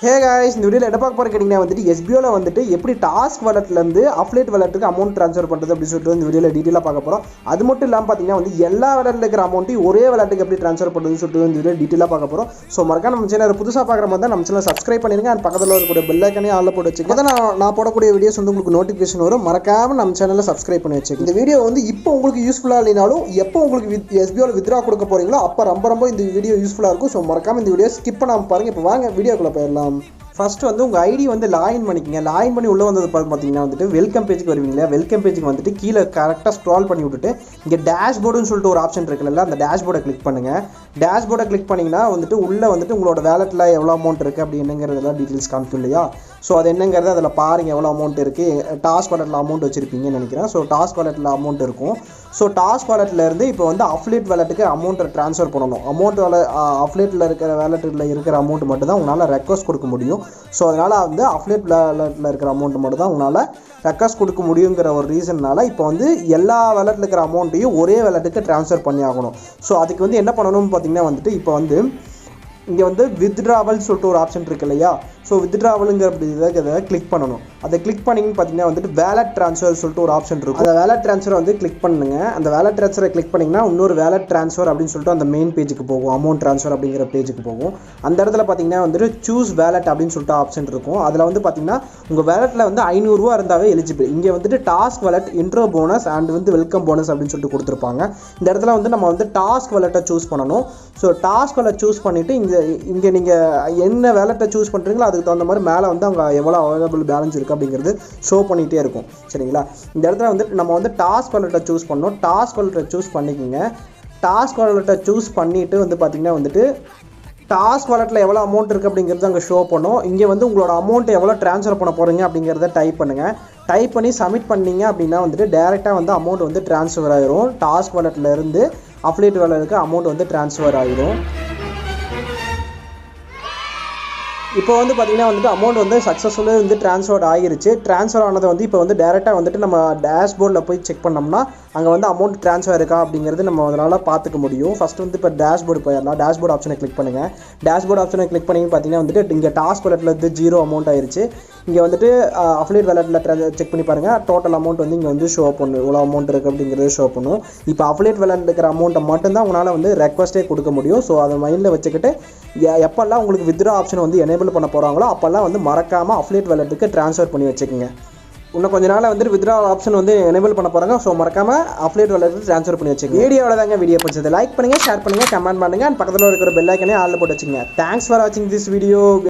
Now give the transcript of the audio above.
Hey guys, இந்த வீடியோவில் என்ன பார்க்க போகிற கேட்டிங்கன்னா வந்துட்டு எஸ்பிஓவில் வந்துட்டு எப்படி டாஸ்க் வாலெட்லேருந்து அஃப்லேட் வாலெட்டுக்கு அமௌண்ட் ட்ரான்ஸ்ஃபர் பண்ணுறது அப்படின்னு சொல்லிட்டு இந்த வீடியோவில் டீட்டெயிலாக பார்க்க போகிறோம். அது மட்டும் இல்லாமல் பார்த்தீங்கன்னா வந்து எல்லா வாலெட்டில் இருக்கிற அமௌண்ட்டையும் ஒரே வாலெட்டுக்கு எப்படி ட்ரான்ஸ்ஃபர் பண்ணுறதுன்னு சொல்லிட்டு இந்த வீடியோ டீட்டெயிலாக பார்க்க போகிறோம். ஸோ மறக்காம நம்ம சேனல் புதுசாக பார்க்குற மாதிரி தான் நம்ம சேனல் சப்ஸ்கிரைப் பண்ணிடுங்க. அண்ட் பக்கத்தில் இருக்கக்கூடிய பெல் ஐக்கனே ஆல்ல போட்டு வச்சுக்கோங்க. அதான் நான் போடக்கூடிய வீடியோஸ் வந்து உங்களுக்கு நோட்டிஃபிகேஷன் வரும். மறக்காமல் நம்ம சேனலில் சப்ஸ்கிரைப் பண்ணி வச்சுக்கோங்க. இந்த வீடியோ வந்து இப்போ உங்களுக்கு யூஸ்ஃபுல்லாக இல்லைனாலும் எப்போ உங்களுக்கு எஸ்பிஓவில் வித்ரா கொடுக்க போகிறீங்களோ அப்போ ரொம்ப இந்த வீடியோ யூஸ்ஃபுல்லாக இருக்கும். ஸோ மறக்காமல் இந்த வீடியோ ஸ்கிப் பண்ணாமல் பாருங்கள். இப்போ வாங்க வீடியோக்குள்ளே போயிடலாம். ஃபஸ்ட்டு வந்து உங்கள் ஐடி வந்து லாகின் பண்ணிக்கங்க. லாகின் பண்ணி உள்ளே வந்தது பார்த்தீங்கன்னா வந்துட்டு வெல்கம் பேஜுக்கு வருவீங்களா. வெல்கம் பேஜுக்கு வந்துட்டு கீழே கரெக்டாக ஸ்க்ரால் பண்ணி விட்டுட்டு இங்கே டேஷ்போர்டுன்னு சொல்லிட்டு ஒரு ஆப்ஷன் இருக்குல்ல, அந்த டேஷ்போர்டை கிளிக் பண்ணுங்கள். டேஷ்போர்டை கிளிக் பண்ணிங்கன்னா வந்துட்டு உள்ளே வந்துட்டு உங்களோட வேலெட்டில் எவ்வளோ அமௌண்ட் இருக்குது அப்படி என்னங்கிறதெல்லாம் டீட்டெயில்ஸ் காமிக்கும் இல்லையா. ஸோ அது என்னங்கிறது அதில் பாருங்கள் எவ்வளோ அமௌண்ட் இருக்குது. டாஸ்க் வாலெட்டில் அமௌண்ட் வச்சுருப்பீங்கன்னு நினைக்கிறேன். ஸோ டாஸ்க் வாலெட்டில் அமௌண்ட் இருக்கும். ஸோ டாஸ்க் வாலெட்லேருந்து இப்போ வந்து அஃப்லேட் வாலெட்டுக்கு அமௌண்ட்டை ட்ரான்ஸ்ஃபர் பண்ணணும். அஃப்லேட்டில் இருக்கிற வேலெட்டில் இருக்கிற அமௌண்ட் மட்டும் தான் உங்களால் ரெக்வஸ்ட் கொடுக்க முடியும். ஸோ அதனால் வந்து அஃப்லேட் வேலெட்டில் இருக்கிற அமௌண்ட் மட்டும் தான் உங்களால் ரெக்வஸ்ட் கொடுக்க முடியுங்கிற ஒரு ரீசன்னால் இப்போ வந்து எல்லா வேலெட்டில் இருக்கிற அமௌண்ட்டையும் ஒரே வேலெட்டுக்கு ட்ரான்ஸ்ஃபர் பண்ணி ஆகணும். ஸோ அதுக்கு வந்து என்ன பண்ணணும்னு பார்த்தீங்கன்னா வந்துட்டு இப்போ வந்து இங்கே வந்து வித்ட்ராவல் சொல்லிட்டு ஒரு ஆப்ஷன் இருக்கு இல்லையா. ஸோ வித்ட்ராவலுங்கிற இதை கிளிக் பண்ணணும். அதை கிளிக் பண்ணிங்கன்னு பார்த்தீங்கன்னா வந்துட்டு வேலட் ட்ரான்ஸ்ஃபர் சொல்லிட்டு ஒரு ஆப்ஷன் இருக்கும். அந்த வேலட் ட்ரான்ஸ்ஃபரை வந்து கிளிக் பண்ணுங்க. அந்த வேலட் ட்ரான்ஸ்ஃபரை கிளிக் பண்ணிங்கன்னா இன்னொரு வேலட் ட்ரான்ஸ்ஃபர் அப்படின்னு சொல்லிட்டு அந்த மெயின் பேஜுக்கு போகும். அமௌண்ட் ட்ரான்ஸ்ஃபர் அப்படிங்கிற பேஜுக்கு போகும். அந்த இடத்துல பார்த்தீங்கன்னா வந்துட்டு சூஸ் வேலட் அப்படின்னு சொல்லிட்டு ஆப்ஷன் இருக்கும். அதில் வந்து பார்த்தீங்கன்னா உங்கள் வேலெட்டில் வந்து 500 ரூபா இருந்தாவே எலிஜிபிள். இங்கே வந்துட்டு task wallet intro bonus and வந்து வெல்கம் போனஸ் அப்படின்னு சொல்லிட்டு கொடுத்துருப்பாங்க. இந்த இடத்துல வந்து நம்ம வந்து டாஸ்க் வாலெட்டை சூஸ் பண்ணணும். ஸோ டாஸ்க் வாலெட் சூஸ் பண்ணிவிட்டு இங்கே நீங்கள் என்ன வேலெட்டை சூஸ் பண்ணுறீங்களோ அதுக்கு தகுந்த மாதிரி மேலே வந்து அவங்க எவ்வளோ அவைலபிள் பேலன்ஸ் இருக்குது அப்படிங்கிறது ஷோ பண்ணிகிட்டே இருக்கும். சரிங்களா. இந்த இடத்துல வந்து நம்ம வந்து டாஸ்க் வாலெட்டை சூஸ் பண்ணணும். டாஸ்க் வாலெட்டை சூஸ் பண்ணிக்கோங்க. டாஸ்க் வாலெட்டை சூஸ் பண்ணிவிட்டு வந்து பார்த்திங்கன்னா வந்துட்டு டாஸ்க் வாலெட்டில் எவ்வளோ அமௌண்ட் இருக்குது அப்படிங்கிறது அங்கே ஷோ பண்ணும். இங்கே வந்து உங்களோட அமௌண்ட் எவ்வளோ ட்ரான்ஸ்ஃபர் பண்ண போகிறீங்க அப்படிங்கிறத டைப் பண்ணுங்கள். டைப் பண்ணி சப்மிட் பண்ணிங்க அப்படின்னா வந்துட்டு டேரெக்டாக வந்து அமௌண்ட் வந்து ட்ரான்ஸ்ஃபர் ஆகிரும். டாஸ்க் வாலெட்டில் இருந்து அஃப்லேட் வாலெட்டுக்கு அமௌண்ட் வந்து ட்ரான்ஸ்ஃபர் ஆகிரும். இப்போ வந்து பார்த்திங்கன்னா வந்துட்டு அமௌண்ட் வந்து சக்ஸஸ்ஃபுல்லாக வந்து ட்ரான்ஸ்ஃபர் ஆகிருச்சு. ட்ரான்ஸ்ஃபர் ஆனதை வந்து இப்போ வந்து டேரெக்டாக வந்துட்டு நம்ம டேஷ்போர்டில் போய் செக் பண்ணோம்னா அங்கே வந்து அமௌண்ட் ட்ரான்ஸ்ஃபர் இருக்கா அப்படிங்கிறது நம்ம அதனால் பார்த்துக்க முடியும். ஃபஸ்ட்டு வந்து இப்போ டேஷ்போர்டு போயிடலாம். டேஷ்போர்டு ஆப்ஷனை கிளிக் பண்ணுங்கள். டேஷ்போர்டு ஆப்ஷனை கிளிக் பண்ணிங்கன்னு பார்த்தீங்கன்னா வந்துட்டு இங்கே டாஸ்க் வாலெட்டில் வந்து 0 அமௌண்ட் ஆயிடுச்சு. இங்கே வந்துட்டு அஃப்லேட் வேலெட்டில் செக் பண்ணி பாருங்கள். டோட்டல் அமௌண்ட் வந்து இங்கே வந்து ஷோ பண்ணும். இவ்வளோ அமௌண்ட் இருக்குது அப்படிங்கிறது ஷோ பண்ணும். இப்போ அஃப்லேட் வேலெட்டில் இருக்கிற அமௌண்ட்டை மட்டும்தான் உங்களால் வந்து ரெக்வஸ்ட்டே கொடுக்க முடியும். ஸோ அதை மைண்டில் வச்சுக்கிட்டு எப்போல்லாம் உங்களுக்கு வித்ட்ரா ஆப்ஷன் வந்து எனேபிள் பண்ண போகிறாங்களோ அப்போல்லாம் வந்து மறக்காமல் அஃப்லேட் வேலெட்டுக்கு ட்ரான்ஸ்ஃபர் பண்ணி வச்சுக்கோங்க. இன்னும் கொஞ்ச நாள் வந்துட்டு வித்ட்ரா ஆப்ஷன் வந்து எனேபிள் பண்ண போகிறாங்க. ஸோ மறக்காமல் அஃப்லேட் வேலெட்டுக்கு ட்ரான்ஸ்ஃபர் பண்ணி வச்சுக்கோங்க. வீடியோவில் தாங்க வீடியோ பிடிச்சது லைக் பண்ணுங்கள், ஷேர் பண்ணுங்கள், கமெண்ட் பண்ணுங்கள். அண்ட் பக்கத்தில் இருக்கிற பெல் ஐக்கனே ஆல்ல போட்டு வச்சுக்கோங்க. தேங்க்ஸ் ஃபார் வாட்சிங் திஸ் வீடியோ.